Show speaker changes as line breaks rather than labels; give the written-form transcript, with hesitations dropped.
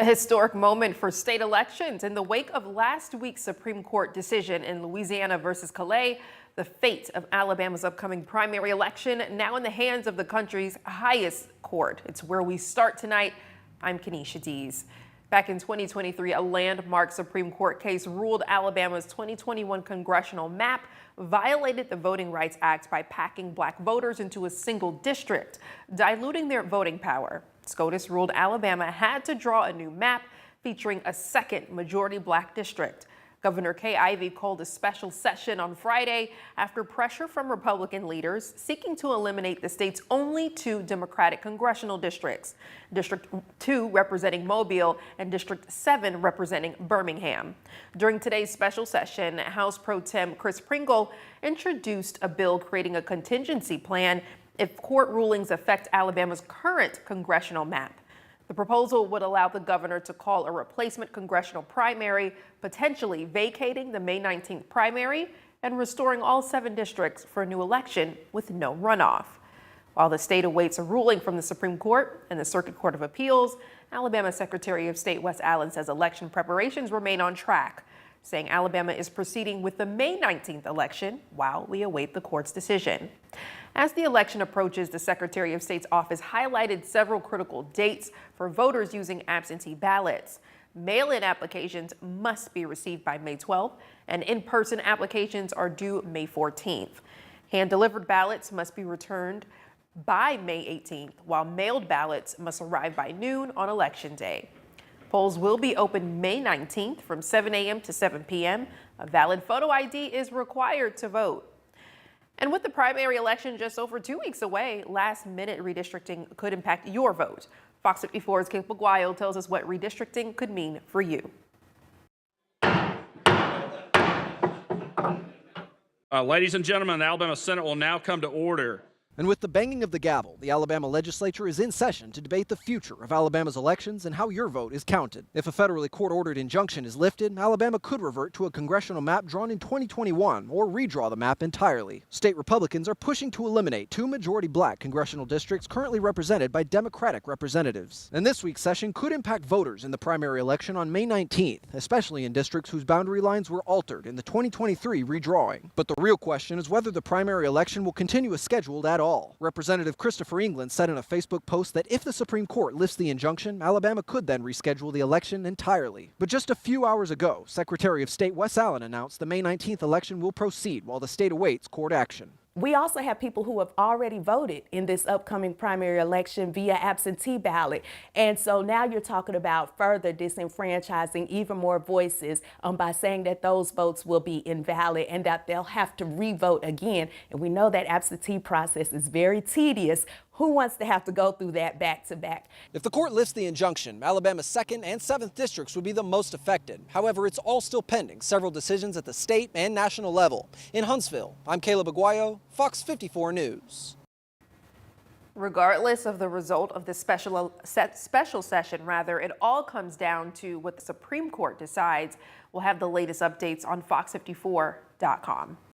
A historic moment for state elections in the wake of last week's Supreme Court decision in Louisiana versus Calais. The fate of Alabama's upcoming primary election now in the hands of the country's highest court. It's where we start tonight. I'm Kenesha Dees. Back in 2023, a landmark Supreme Court case ruled Alabama's 2021 congressional map violated the Voting Rights Act by packing black voters into a single district, diluting their voting power. SCOTUS ruled Alabama had to draw a new map featuring a second majority black district. Governor Kay Ivey called a special session on Friday after pressure from Republican leaders seeking to eliminate the state's only two Democratic congressional districts, District 2 representing Mobile and District 7 representing Birmingham. During today's special session, House Pro Tem Chris Pringle introduced a bill creating a contingency plan if court rulings affect Alabama's current congressional map. The proposal would allow the governor to call a replacement congressional primary, potentially vacating the May 19th primary and restoring all 7 districts for a new election with no runoff. While the state awaits a ruling from the Supreme Court and the Circuit Court of Appeals, Alabama Secretary of State Wes Allen says election preparations remain on track, saying Alabama is proceeding with the May 19th election while we await the court's decision. As the election approaches, the Secretary of State's office highlighted several critical dates for voters using absentee ballots. Mail-in applications must be received by May 12th, and in-person applications are due May 14th. Hand-delivered ballots must be returned by May 18th, while mailed ballots must arrive by noon on Election Day. Polls will be open May 19th from 7 a.m. to 7 p.m. A valid photo ID is required to vote. And with the primary election just over 2 weeks away, last-minute redistricting could impact your vote. Fox 54's Kate Baguayo tells us what redistricting could mean for you.
Ladies and gentlemen, the Alabama Senate will now come to order.
And with the banging of the gavel, the Alabama Legislature is in session to debate the future of Alabama's elections and how your vote is counted. If a federally court-ordered injunction is lifted, Alabama could revert to a congressional map drawn in 2021 or redraw the map entirely. State Republicans are pushing to eliminate 2 majority black congressional districts currently represented by Democratic representatives. And this week's session could impact voters in the primary election on May 19th, especially in districts whose boundary lines were altered in the 2023 redrawing. But the real question is whether the primary election will continue as scheduled at all. Representative Christopher England said in a Facebook post that if the Supreme Court lifts the injunction, Alabama could then reschedule the election entirely. But just a few hours ago, Secretary of State Wes Allen announced the May 19th election will proceed while the state awaits court action.
We also have people who have already voted in this upcoming primary election via absentee ballot. And so now you're talking about further disenfranchising even more voices by saying that those votes will be invalid and that they'll have to re-vote again. And we know that absentee process is very tedious. Who wants to have to go through that back to back?
If the court lifts the injunction, Alabama's 2nd and 7th districts would be the most affected. However, it's all still pending several decisions at the state and national level. In Huntsville, I'm Caleb Aguayo, Fox 54 News.
Regardless of the result of the special session, it all comes down to what the Supreme Court decides. We'll have the latest updates on fox54.com.